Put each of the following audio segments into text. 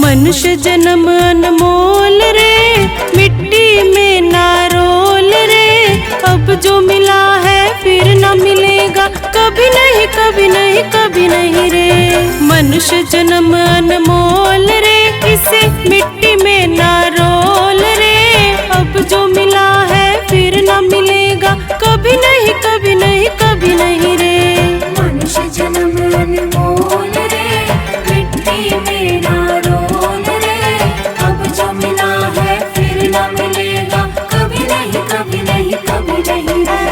मनुष्य जन्म अनमोल रे, मिट्टी में ना रोल रे। अब जो मिला है फिर न मिलेगा, कभी नहीं कभी नहीं कभी नहीं रे। मनुष्य जन्म अनमोल रे, इसे मिट्टी में ना रोल रे। अब जो मिला है फिर न मिलेगा, कभी नहीं कभी नहीं कभी नहीं रे। मनुष्य जन्म अनमोल रे, मिट्टी में ना रोल रे। अब जो मिला है फिर न मिलेगा, कभी नहीं कभी नहीं कभी नहीं रे।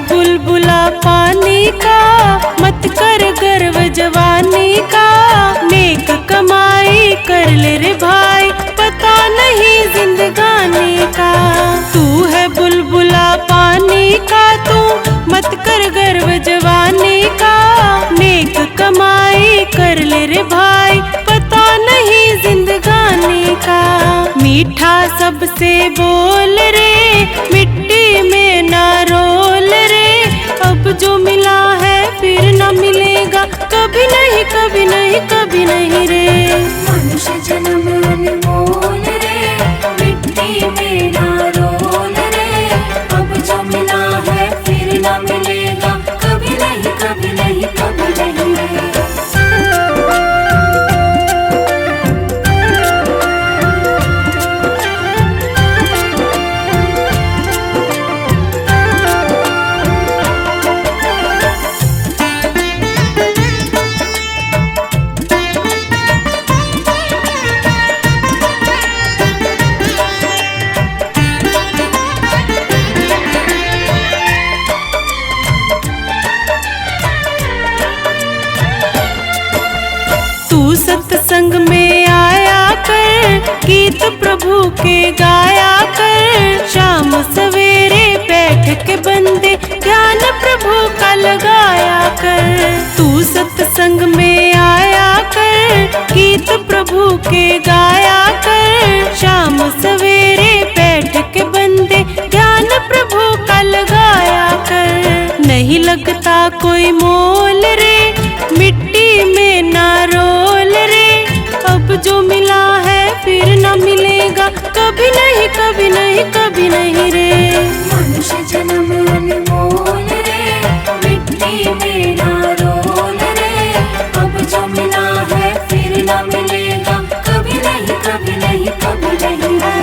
बुलबुला पानी का, मत कर गर्व जवानी का। नेक कमाई कर ले रे भाई, पता नहीं जिंदगानी का। तू है बुलबुला पानी का, तू मत कर गर्व जवानी का। नेक कमाई कर ले रे भाई, पता नहीं जिंदगानी का। मीठा सबसे बोल रे, मिट्टी में ना रोल रे। अब जो मिला है फिर न मिलेगा, कभी नहीं कभी नहीं कभी नहीं रे। मनुष्य जन्म अनमोल रे, मिट्टी में ना रोल रे। अब जो मिला है फिर न मिलेगा, कभी नहीं कभी नहीं कभी नहीं रे। सत्संग में आया कर, गीत प्रभु के गाया कर। शाम सवेरे बैठ के बंदे, ध्यान प्रभु का लगाया कर। तू सत्संग में आया कर, गीत प्रभु के गाया कर। शाम सवेरे बैठ के बंदे, ध्यान प्रभु का लगाया कर। नहीं लगता कोई मोल रे, मिट्टी में ना रोल रे। अब जो मिला है फिर न मिलेगा, कभी नहीं कभी नहीं कभी नहीं रे। मनुष्य जन्म अनमोल रे, मिट्टी में ना रोल रे। अब जो मिला है फिर न मिलेगा, कभी नहीं कभी नहीं कभी नहीं रे।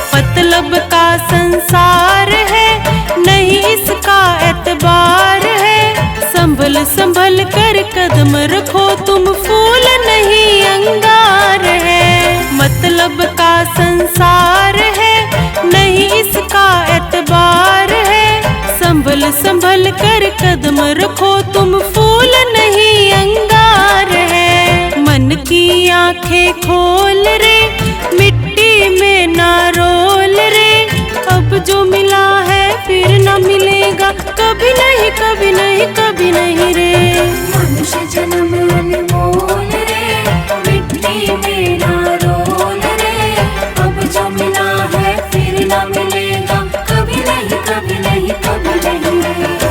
मतलब का संसार है, नहीं इसका एतबार है। संभल संभल कर कदम रखो तुम, फूल नहीं अंगार है। मतलब का संसार है, नहीं इसका एतबार है। संभल संभल कर कदम रखो तुम, फूल नहीं अंगार है। मन की आंखें खोल रे, मिट्टी में ना रोल रे। अब जो मिला है फिर न मिलेगा, कभी नहीं कभी नहीं कभी नहीं रे। मनुष्य जन्म अनमोल रे, मिट्टी में ना रोल रे। अब जो मिला है फिर न मिलेगा, कभी नहीं कभी नहीं कभी नहीं रे।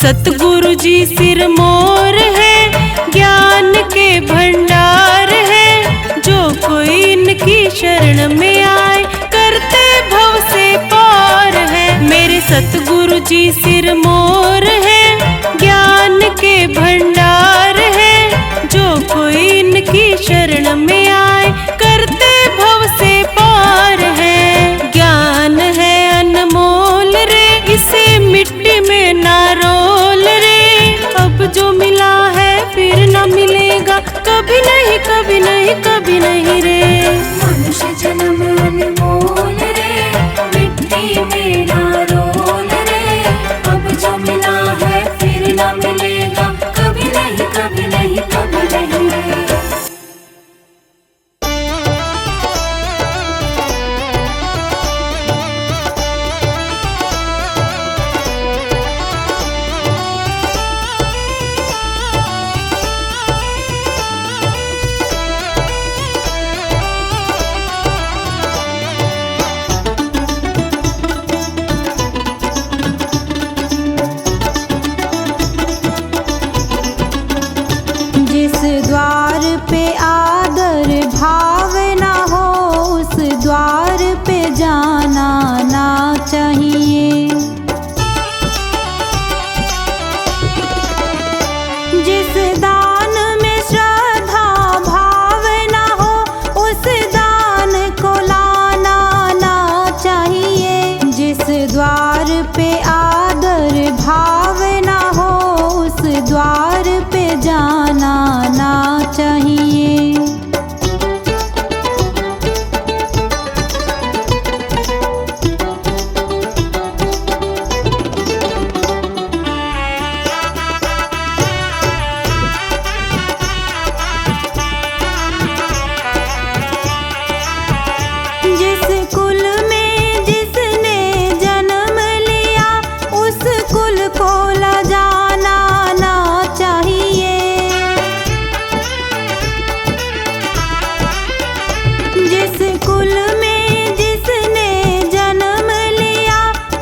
सतगुरु जी सिरमौर है, ज्ञान के भंडार है। जो कोई इनकी शरण में आए, करते भव से पार है। मेरे सतगुरु जी सिरमौर है, ज्ञान के भंडार है। जो कोई इनकी शरण में आए, करते भव से पार है। ज्ञान है अनमोल रे, इसे मिट्टी में ना रोल रे। अब जो मिला है फिर न मिलेगा, कभी नहीं कभी नहीं कभी नहीं रे। मनुष्य जन्म अनमोल रे, मिट्टी में ना रोल रे। अब जो मिला है फिर न मिलेगा, कभी नहीं कभी नहीं कभी नहीं रे। जिस द्वार पे आदर भाव ना हो, उस द्वार पे जाना ना चाहिए। जिस दान में श्रद्धा भाव ना हो, उस दान को लाना ना चाहिए। जिस द्वार पे आदर भाव ना हो, उस द्वार पे जाना ना चाहिए। जिस कुल में जिसने जन्म लिया, उस कुल को लजाना ना चाहिए। जिस कुल में जिसने जन्म लिया,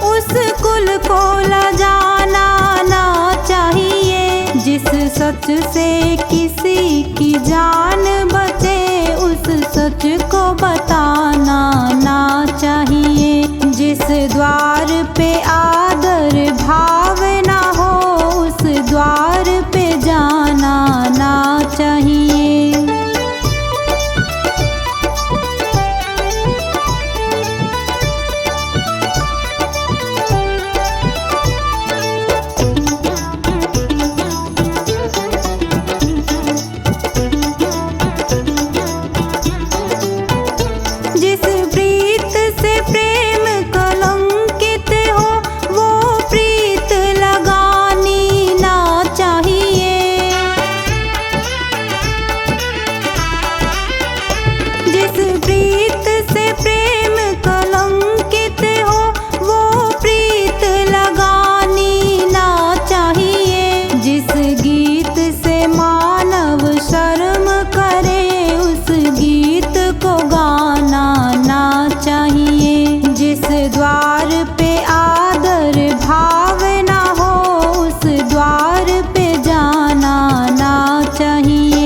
उस कुल को लजाना ना चाहिए। जिस सच से किसी की जान बचे, उस सच को बताना ना चाहिए। जिस द्वार पे आदर भाव ना हो, उस द्वार पे जाना ना चाहिए। जिस प्रीत से प्रेम कलंकित हो, वो प्रीत लगानी ना चाहिए। जिस प्रीत से प्रेम कलंकित हो, वो प्रीत लगानी ना चाहिए। जिस गीत से मानव शर्म करे, उस गीत को गाना ना चाहिए। जिस द्वार पे आदर भाव ना हो, उस द्वार पे जाना ना चाहिए।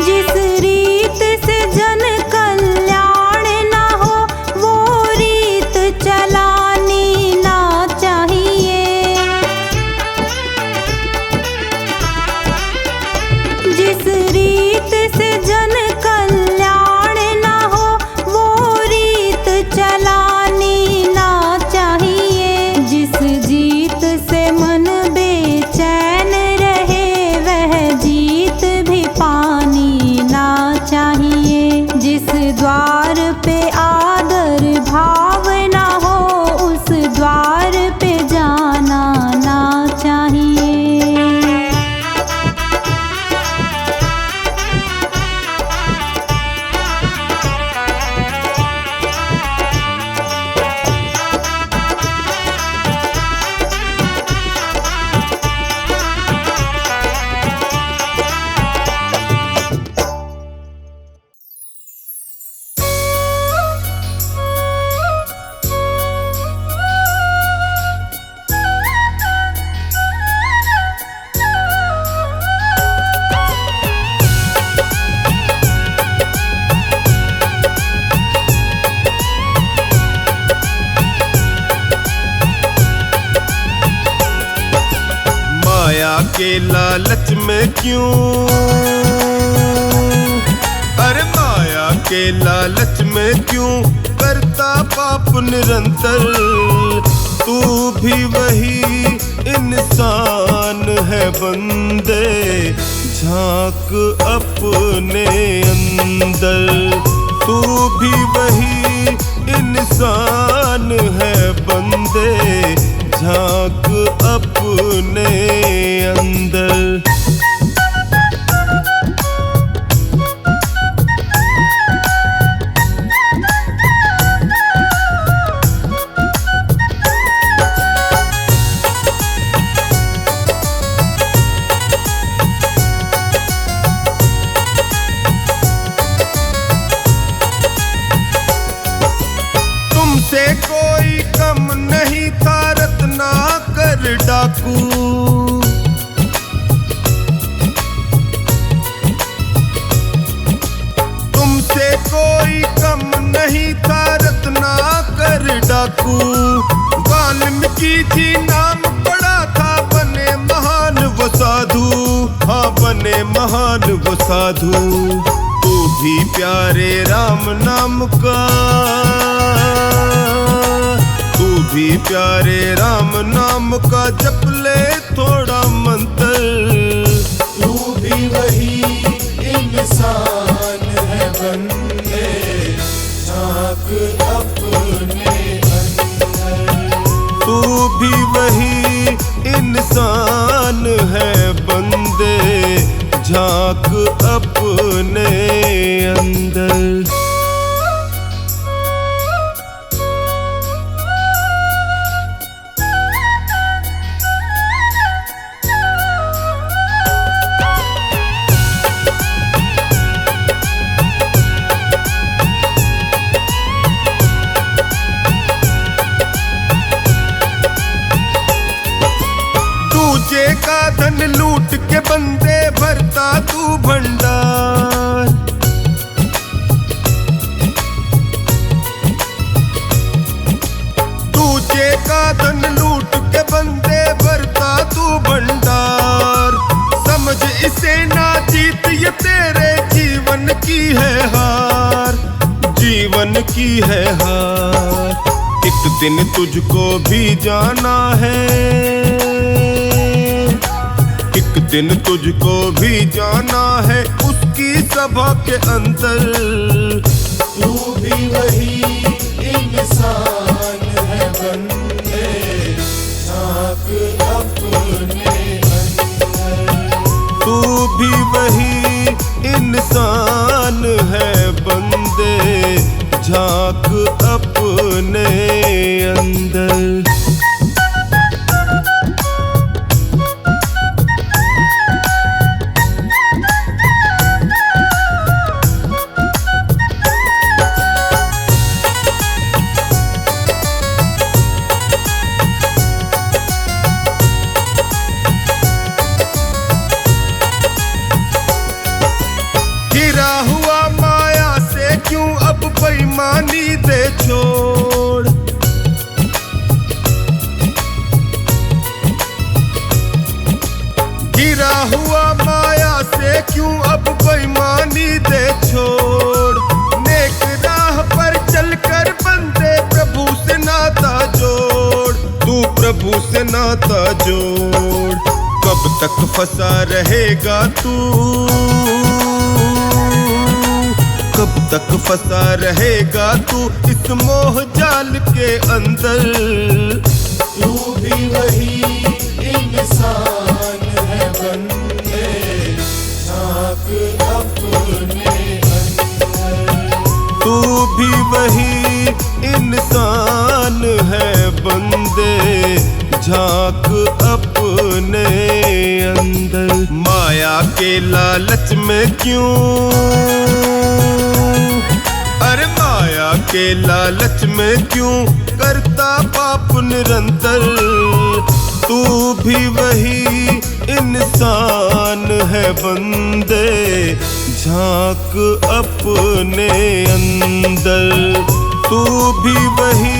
जिस रीत से जन कल्याण ना हो, वो रीत के लालच में क्यों, अरे माया के लालच में क्यों करता पाप निरंतर। तू भी वही इंसान है बंदे, झांक अपने अंदर। तू भी वही इंसान है बंदे, झांक अपने अंदर। तुमसे कोई कम नहीं था रत्नाकर डाकू, तुमसे कोई कम नहीं था रत्नाकर डाकू। वाल्मीकि जी नाम पड़ा था, बने महान वो साधु, हाँ बने महान वो साधु। तू भी प्यारे राम नाम का, तू भी प्यारे राम नाम का जप ले थोड़ा मंत्र। तू भी वही इंसान है बंदे, झांक अपने अंदर। तू भी वही इंसान है बंदे, झांक अपने अंदर। दूजे का धन लूट के बंदे भरता तू भंडार। दूजे का धन लूट के बंदे भरता तू भंडार। समझ इसे ना जीत ये तेरे जीवन की है हार, जीवन की है हार। एक दिन तुझको भी जाना है, एक दिन तुझको भी जाना है उसकी सभा के अंदर। तू भी वही इंसान है बंदे, झांक अपने अंदर। तू भी वही इंसान है बंदे, झांक अपने अंदर। गिरा हुआ माया से क्यों अब बेईमानी दे छोड़। गिरा हुआ माया से क्यों अब बेईमानी दे छोड़। नेक राह पर चलकर बंदे प्रभु से नाता जोड़, तू प्रभु से नाता जोड़। कब तक फंसा रहेगा तू, कब तक फंसा रहेगा तू इस मोह जाल के अंदर। तू भी वही इंसान है बंदे, झांक अपने अंदर। तू भी वही इंसान है बंदे, झांक अपने अंदर। माया के लालच में क्यों, अरे माया के लालच में क्यों करता पाप निरंतर। तू भी वही इंसान है बंदे, झांक अपने अंदर। तू भी वही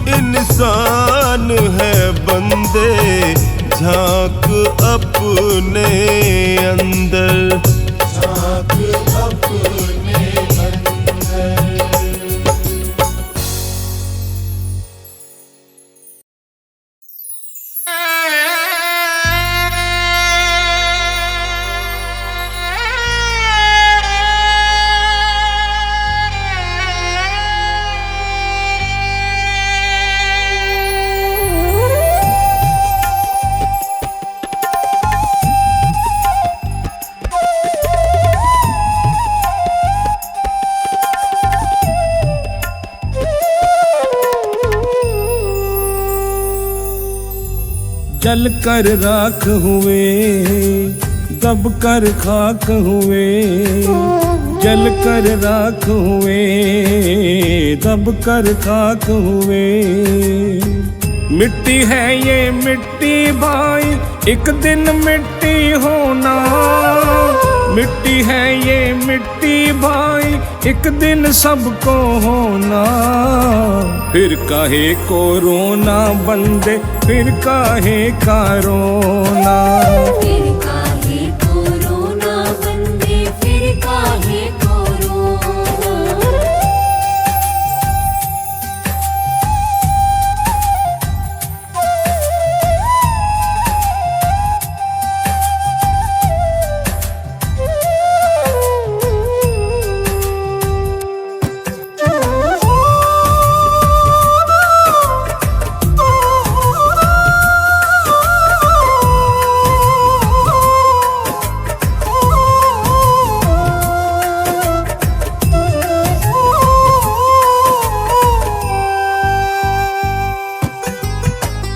इंसान है बंदे, झांक अपने अंदर, झांक अपने अंदर। जल कर राख हुए, दब कर खाक हुए, जल कर राख हुए, दब कर खाक हुए। मिट्टी है ये मिट्टी भाई, एक दिन मिट्टी होना। मिट्टी है ये मिट्टी भाई, एक दिन सबको होना। फिर काहे को रोना बंदे, फिर काहे का रोना। फिर काहे को रोना बंदे, फिर काहे को रोना।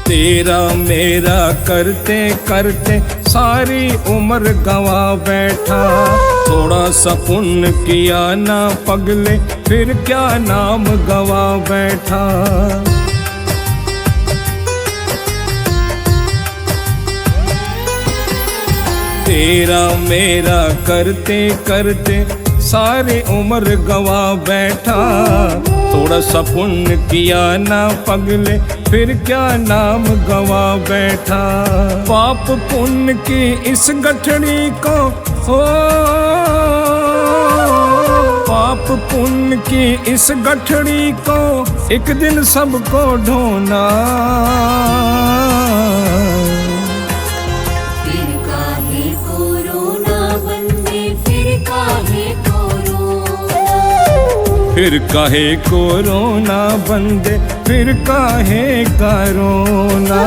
तेरा मेरा करते करते सारी उम्र गवा बैठा। थोड़ा सा पुण्य किया ना पगले, फिर क्या नाम गवा बैठा। तेरा मेरा करते करते सारी उम्र गवा बैठा। थोड़ा सा पुण्य किया ना पगले, फिर क्या नाम गवा बैठा। पाप पुण्य की इस गठड़ी को हो, पाप पुण्य की इस गठड़ी को एक दिन सबको ढोना। फिर काहे को रोना बंदे, फिर काहे को रोना। फिर काहे को रोना बंदे, फिर काहे का रोना।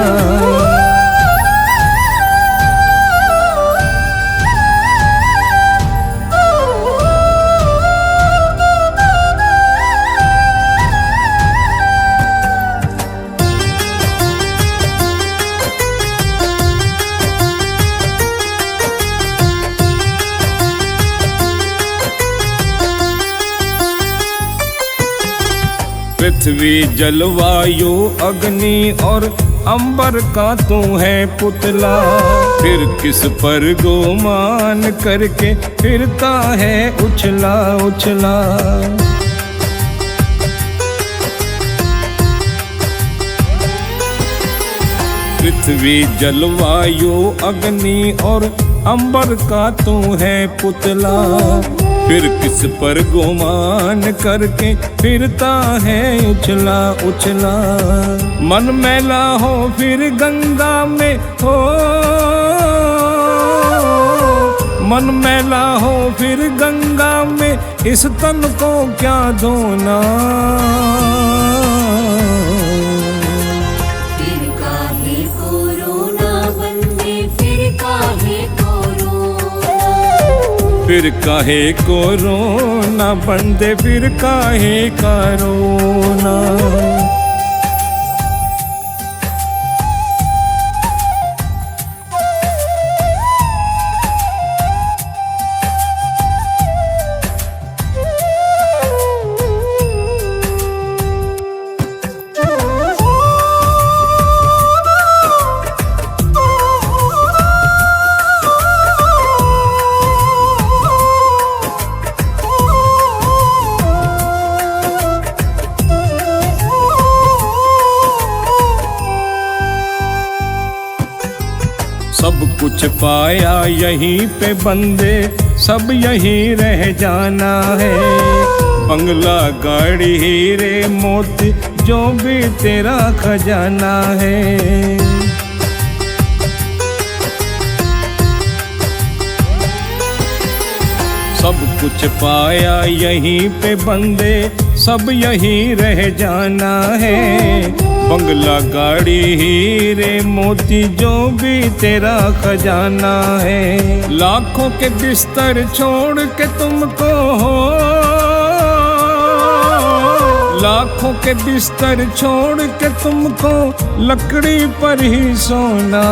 पृथ्वी जलवायु अग्नि और अंबर का तू है पुतला। फिर किस पर गुमान करके फिरता है उछला उछला। पृथ्वी जलवायु अग्नि और अंबर का तू है पुतला। फिर किस पर गुमान करके फिरता है उछला उछला। मन मैला हो फिर गंगा में हो, मन मैला हो फिर गंगा में, इस तन को क्या धोना। फिर काहे को रोना बंदे, फिर काहे को रोना। फिर काहे को रोना बंदे, फिर काहे का रोना। कुछ पाया यहीं पे बंदे, सब यहीं रह जाना है। बंगला गाड़ी हीरे मोती जो भी तेरा खजाना है। सब कुछ पाया यहीं पे बंदे, सब यहीं रह जाना है। बंगला गाड़ी हीरे मोती जो भी तेरा खजाना है। लाखों के बिस्तर छोड़ के तुमको हो, लाखों के बिस्तर छोड़ के तुमको लकड़ी पर ही सोना।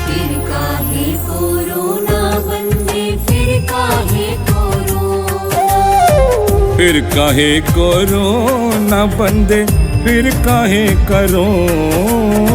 फिर काहे कोरोना बंदे, फिर काहे कोरोना, फिर काहे कोरोना बंदे, फिर काहे करोना।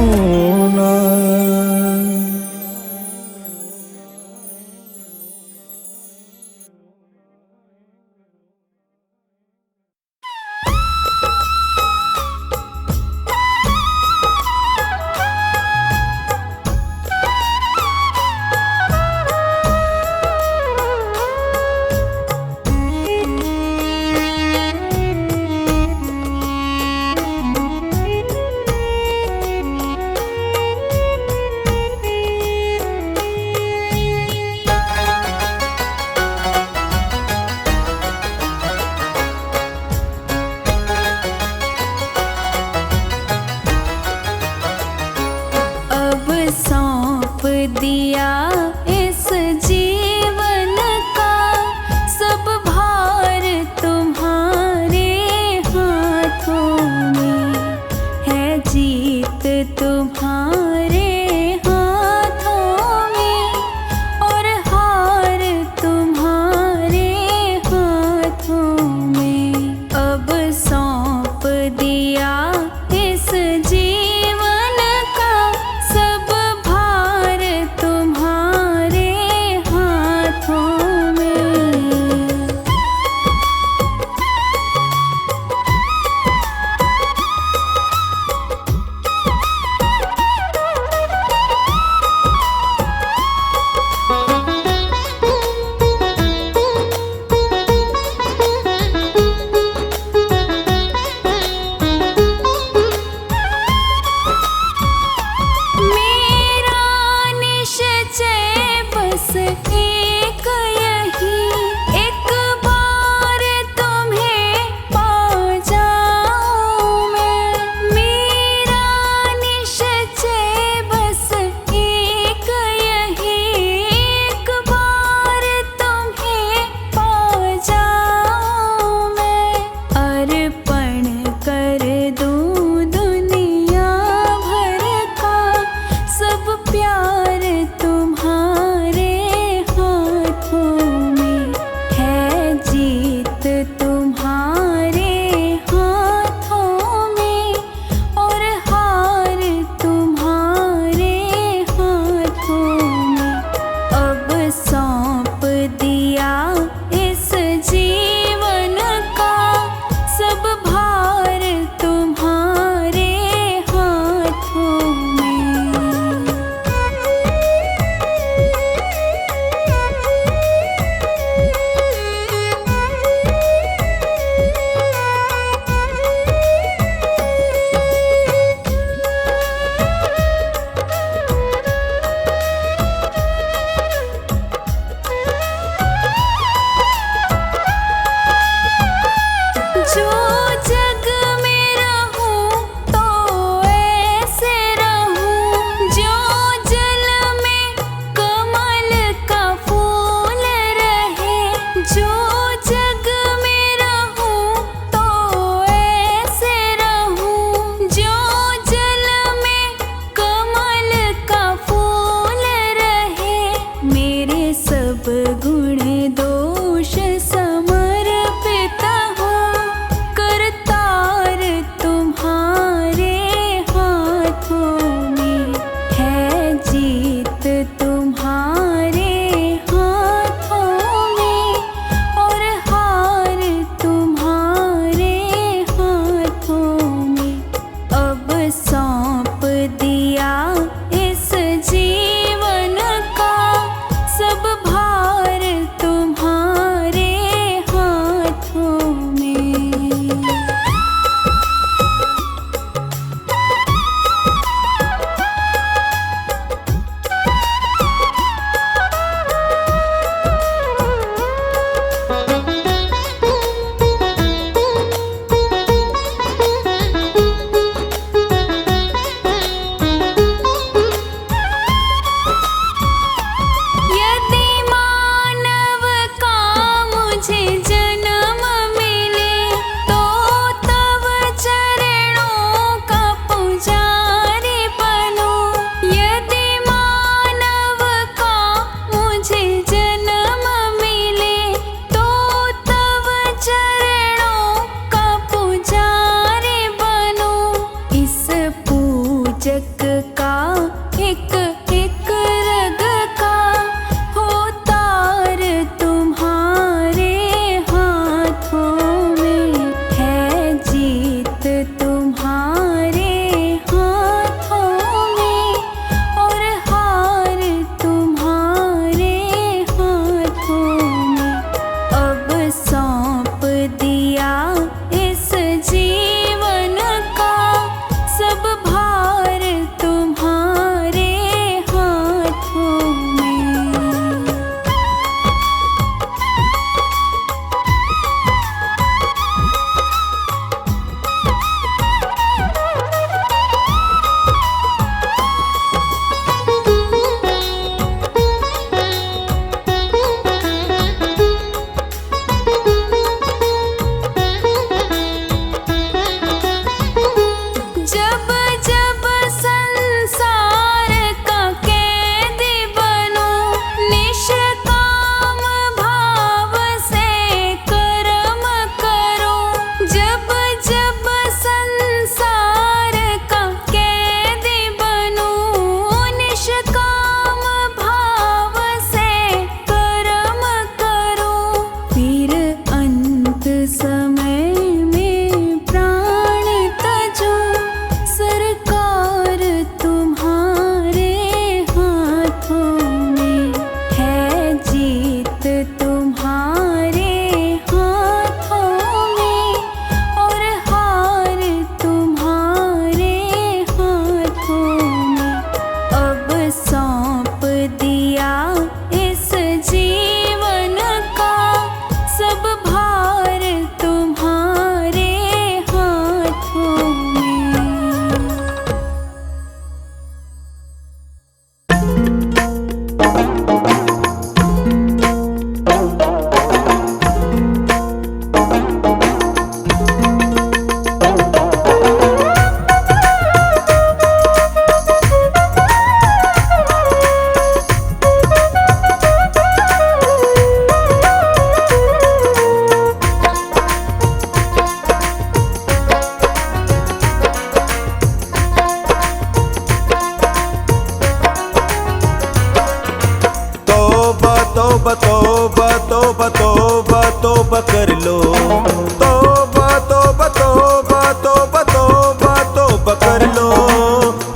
तौबा तौबा तौबा तौबा तौबा तौबा कर लो।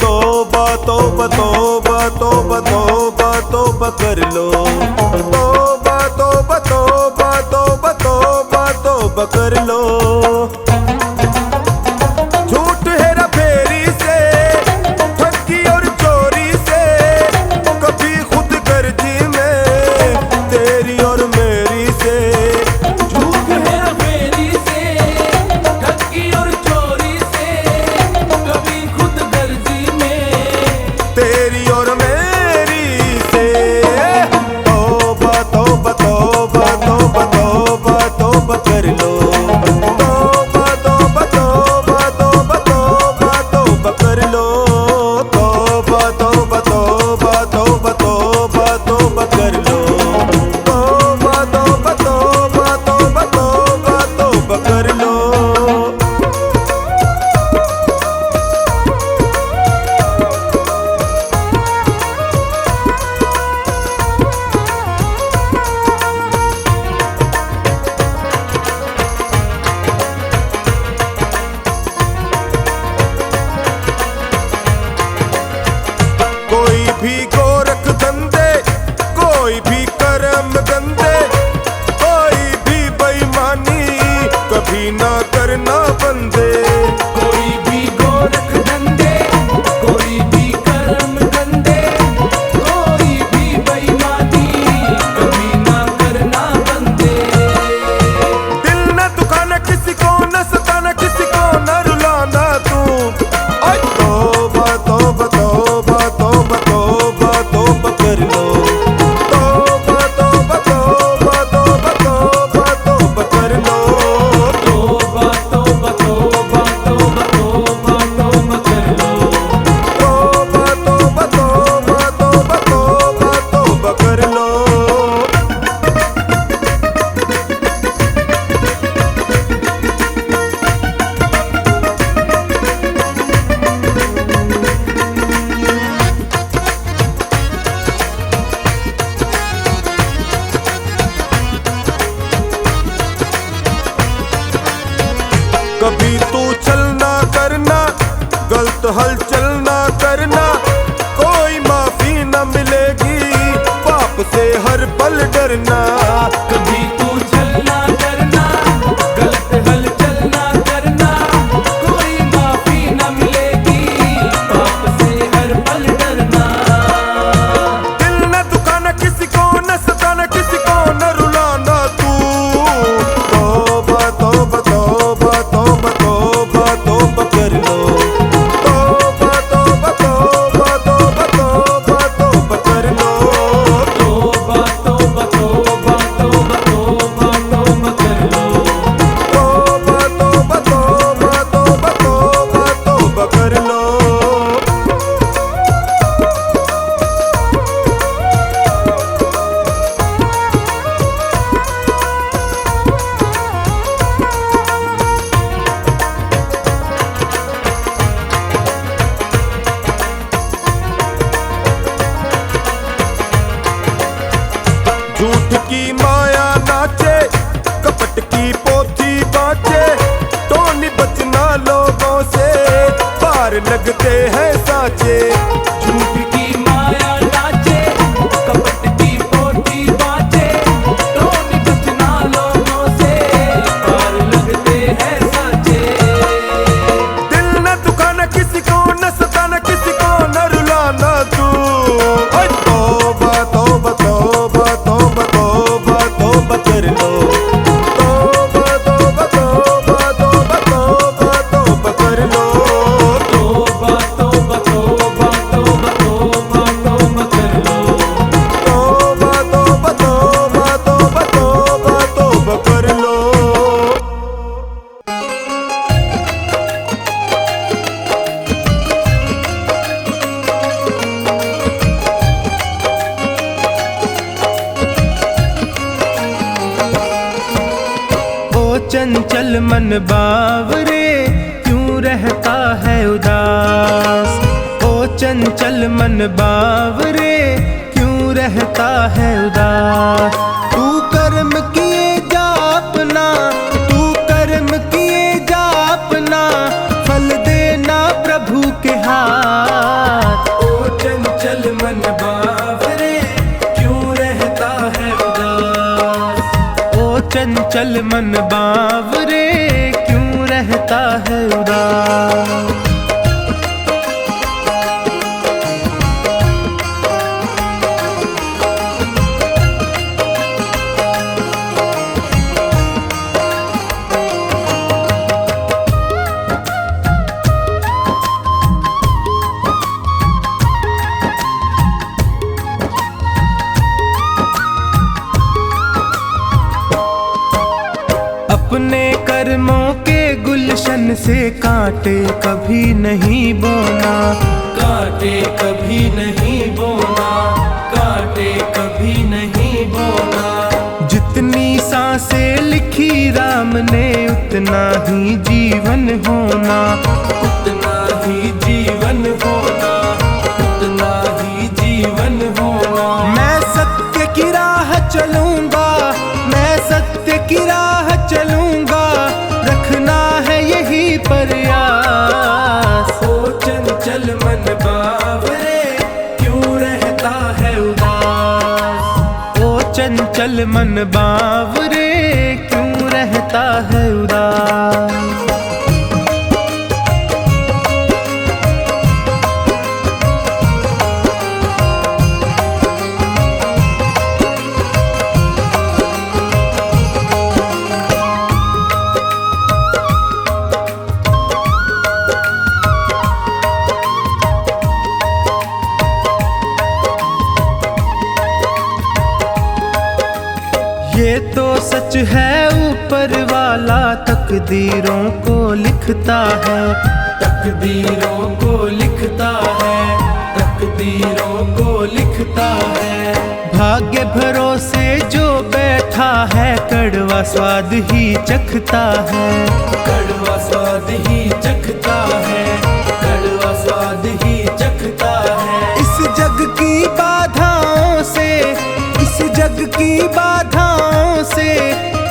तौबा तौबा तौबा तौबा तौबा तौबा कर लो। तौबा तौबा तौबा तौबा तौबा तौबा कर लो। झूठ हेरा फेरी से, ठगी और चोरी से, कभी खुद गर्जी में तेरी और मेरी से। झूठ हेरा फेरी से, ठगी और चोरी से, कभी खुद गर्जी में तेरी और मेरी से। तौबा तौबा तौबा तौबा तौबा तौबा कर लो। तौबा तौबा तौबा तौबा तौबा तौबा कर लो। तौबा तौबा तौबा तौबा तौबा तौबा कर लो। तौबा तौबा तौबा तौबा तौबा तौबा कर लो। कोई भी गोरख धंधे, कोई भी कर्म गंदे, कोई भी बेईमानी कभी ना करना बंदे। कोई भी गोरख धंधे, कोई भी कर्म गंदे, कोई भी बेईमानी कभी ना करना बंदे। दिल न दुखाना किसी को, न सताना किसी को, न रुलाना तू। ओए तौबा तौबा तौबा तौबा तौबा तौबा कर लो। तौबा तौबा तौबा तौबा तौबा तौबा कर लो। तौबा तौबा तौबा तौबा तौबा तौबा कर लो। तौबा तौबा तौबा तौबा तौबा तौबा कर लो। कभी तू चलना करना, गलत हलचल ना करना, कोई माफी न मिलेगी, पाप से हर पल डरना। कभी तू चलना करना, गलत हलचल ना करना, कोई माफी न मिलेगी, पाप से हर पल डरना। दिल न दुखाना किसी को, न सताना किसी को, न रुलाना तू। तौबा तौबा तौबा तौबा तौबा तौबा कर लो। तौबा तौबा तौबा तौबा तौबा तौबा कर लो। तौबा तौबा तौबा तौबा तौबा तौबा कर लो। तौबा तौबा तौबा तौबा तौबा तौबा कर लो। झूठ की माया नाचे, कपट की पोथी बाँचे, टोनी बचना लोगों से, पार लगते हैं साचे। झूठ की माया नाचे, कपट की पोथी बाँचे, टोनी बचना लोगों से, पार लगते हैं साचे। दिल न दुखाना किसी को, न सताना किसी को, न रुलाना तू। ओए तौबा तौबा तौबा तौबा तौबा तौबा कर लो। तौबा तौबा तौबा तौबा तौबा तौबा कर लो। तौबा तौबा तौबा तौबा तौबा तौबा कर लो। तौबा तौबा तौबा तौबा तौबा तौबा कर लो। चंचल मन बावरे क्यों रहता है उदास। ओ चंचल मन बावरे क्यों रहता है उदास। तू कर्म किए जा अपना, तू चंचल मन बावरे क्यों रहता है उदास। अपने कर्मों के गुलशन से कांटे कभी नहीं बोना, कांटे कभी नहीं बोना, कांटे कभी नहीं बोना। जितनी सांसें लिखी राम ने उतना ही जीवन होना, उतना ही जीवन होना, उतना ही जीवन होना। मैं सत्य की राह चलूंगा, मैं सत्य की राह चलूंगा, रखना है यही प्रयास। ओ चंचल मन बावरे क्यों रहता है उदास। ओ चंचल मन बावरे क्यों रहता है उदास। ये तो सच है ऊपर वाला तकदीरों को लिखता है, तकदीरों को लिखता है, तकदीरों को लिखता है। भाग्य भरोसे जो बैठा है कड़वा स्वाद ही चखता है, कड़वा स्वाद ही चखता है, कड़वा स्वाद ही चखता है। इस जग की बाधाओं से, इस जग की बाधाओं से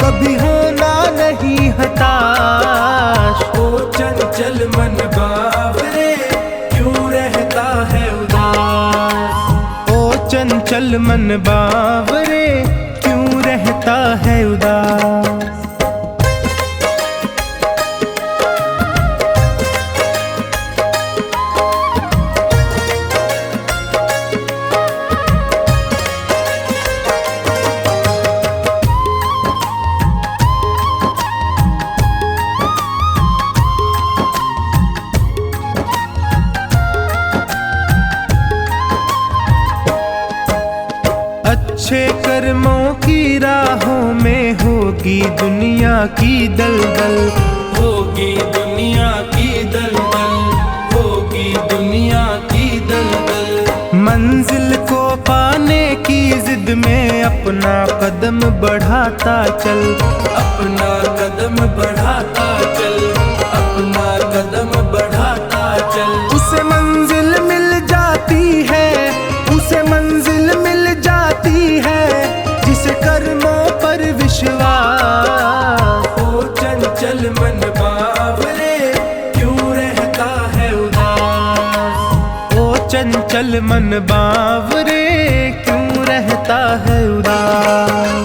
कभी होना नहीं हताश। ओ चंचल मन बावरे क्यों रहता है उदास। ओ चंचल मन बावरे क्यों रहता है उदास। अच्छे कर्मों की राहों में होगी दुनिया की दलदल, होगी दुनिया की दलदल, होगी दुनिया की दलदल। मंजिल को पाने की जिद में अपना कदम बढ़ाता चल, अपना कदम बढ़ाता चल, अपना कदम बढ़ाता चल। उसे मंजिल मिल जाती है, उसे मंजिल मिल जाती है जिसे कर्मों पर विश्वास। ओ चंचल मन बावरे क्यों रहता है उदास। ओ चंचल मन बावरे क्यों रहता है उदास।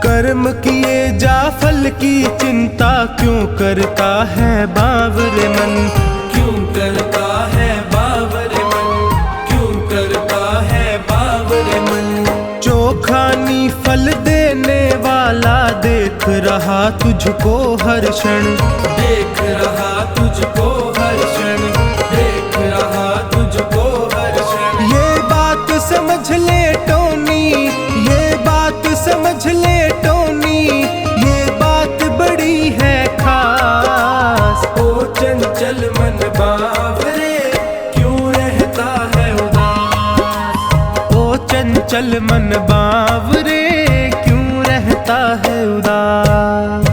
कर्म किए जा फल की चिंता क्यों करता है बावरे मन, क्यों करता है बावरे मन, क्यों करता है बावरे मन। चोखानी फल देने वाला देख रहा तुझको हर क्षण, देख रहा तुझको हर क्षण, देख रहा तुझको हर क्षण। ये बात समझ ले टोनी, ये बात समझ ले टोनी, ये बात बड़ी है खास। ओ चंचल मन बावरे क्यों रहता है उदास। ओ चंचल मन बावरे क्यों रहता है उदास।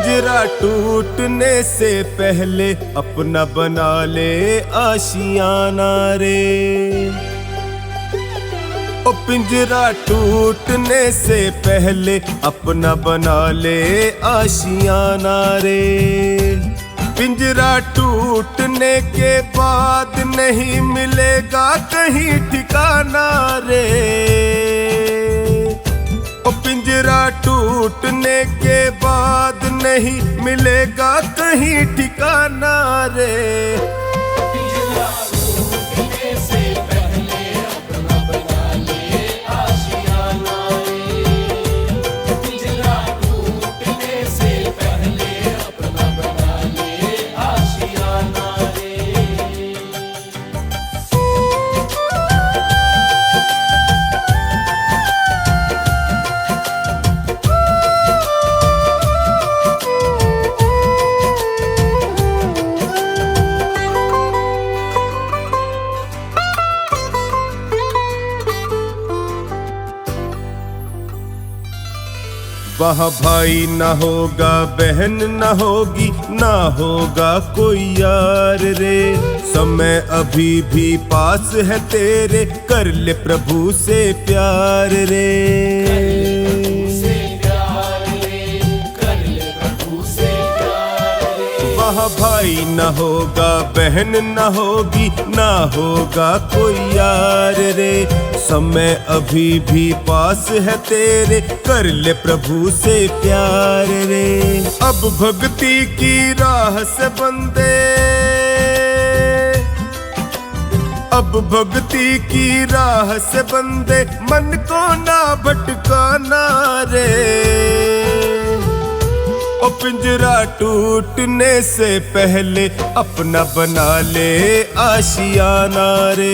पिंजरा टूटने से पहले अपना बना ले आशियाना रे। ओ पिंजरा टूटने से पहले अपना बना ले आशियाना रे। पिंजरा टूटने के बाद नहीं मिलेगा कहीं ठिकाना रे। ओ पिंजरा टूटने के बाद नहीं मिलेगा कहीं ठिकाना रे। वहाँ भाई ना होगा, बहन ना होगी, ना होगा कोई यार रे। समय अभी भी पास है तेरे, कर ले प्रभु से प्यार रे। वहाँ भाई ना होगा, बहन ना होगी, ना होगा कोई यार रे। समय अभी भी पास है तेरे, कर ले प्रभु से प्यार रे। अब भक्ति की राह से बंदे, अब भक्ति की राह से बंदे, मन को ना भटकाना रे। ओ पिंजरा टूटने से पहले अपना बना ले आशियाना रे।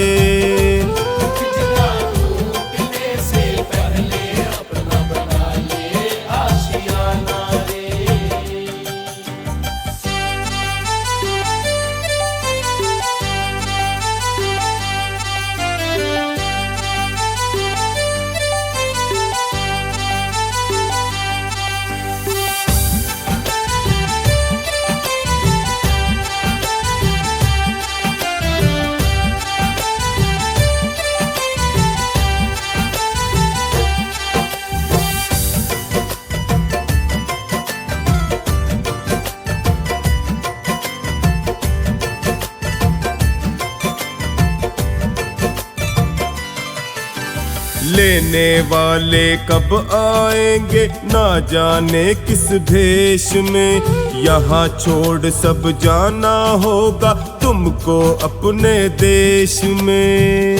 लेने वाले कब आएंगे ना जाने किस भेष में। यहाँ छोड़ सब जाना होगा तुमको अपने देश में।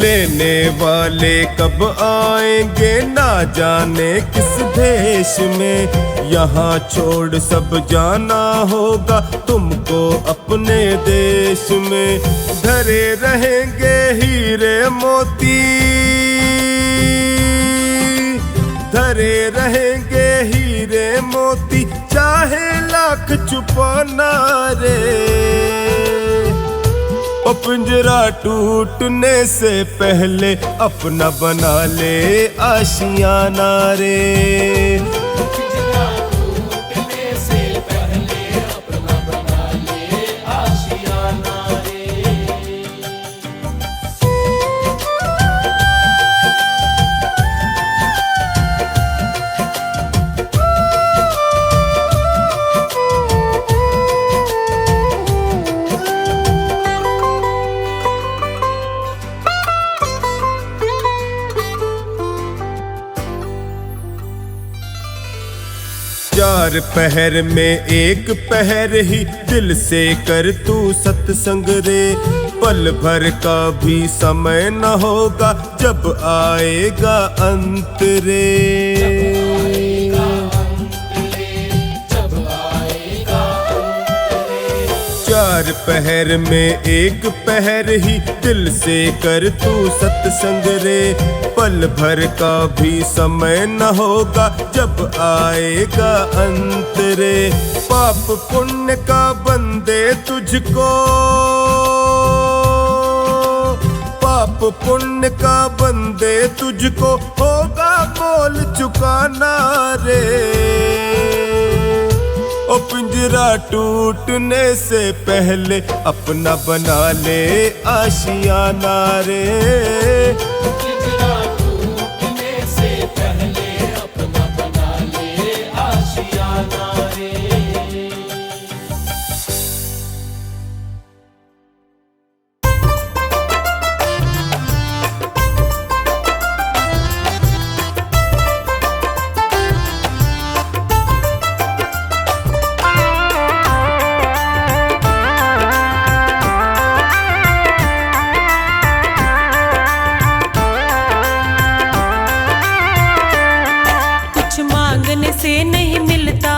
लेने वाले कब आएंगे ना जाने किस भेष में। यहाँ छोड़ सब जाना होगा तुमको अपने देश में। धरे रहेंगे हीरे मोती, धरे रहेंगे हीरे मोती, चाहे लाख छुपाना रे। ओ पिंजरा टूटने से पहले अपना बना ले आशियाना रे। चार पहर में एक पहर ही दिल से कर तू सत्संग रे। पल भर का भी समय न होगा जब आएगा अंत रे। चार पहर में एक पहर ही दिल से कर तू सत्संग रे। पल भर का भी समय न होगा जब आएगा अंत रे। पाप पुण्य का बंदे तुझको, पाप पाप पुण्य का बंदे तुझको होगा बोल चुकाना रे। ओ पिंजरा टूटने से पहले अपना बना ले आशियाना रे। पिंजरा टूटने से पहले अपना बना ले आशियाना रे। से नहीं मिलता,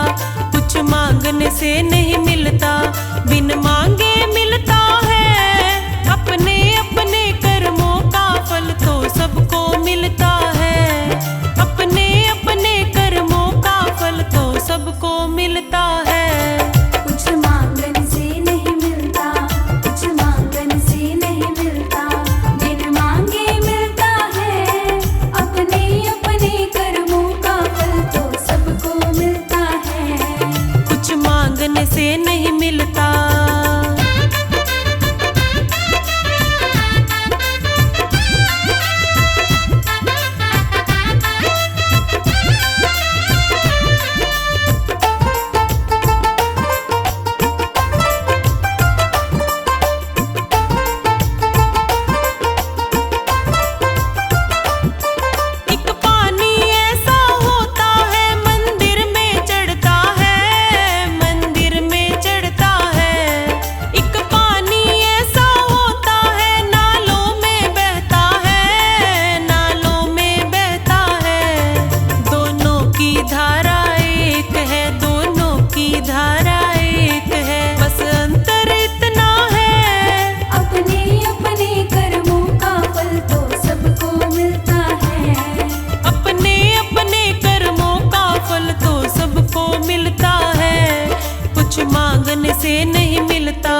कुछ मांगने से नहीं मिलता, बिन मांगे मिलता है। अपने अपने कर्मों का फल तो सबको मिलता है। अपने अपने कर्मों का फल तो सबको मिलता है। कुछ मांगने से नहीं मिलता, कुछ मांगने से नहीं मिलता, बिन मांगे मिलता है। अपने अपने कर्मों का फल तो सबको मिलता है। कुछ मांगने से नहीं मिलता। मांगने से नहीं मिलता।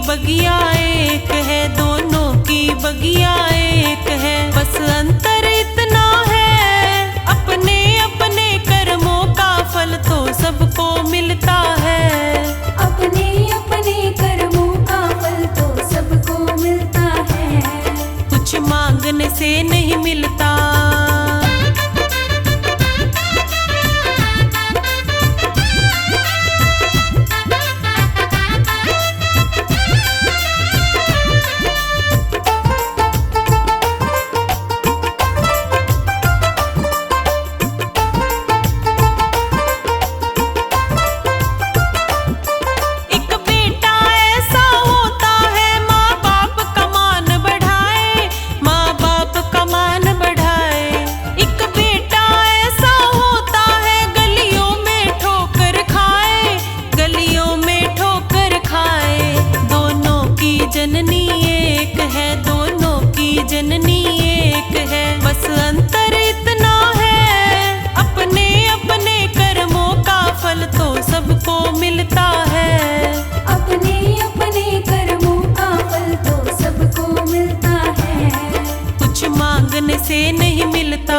बगिया एक है, दोनों की बगिया एक है, बस अंतर इतना है। अपने अपने कर्मों का फल तो सबको मिलता है। अपने अपने कर्मों का फल तो सबको मिलता है। कुछ मांगने से नहीं मिलता। जननी एक है, दोनों की जननी एक है, बस अंतर इतना है। अपने अपने कर्मों का फल तो सबको मिलता है। अपने अपने कर्मों का फल तो सबको मिलता है। कुछ मांगने से नहीं मिलता।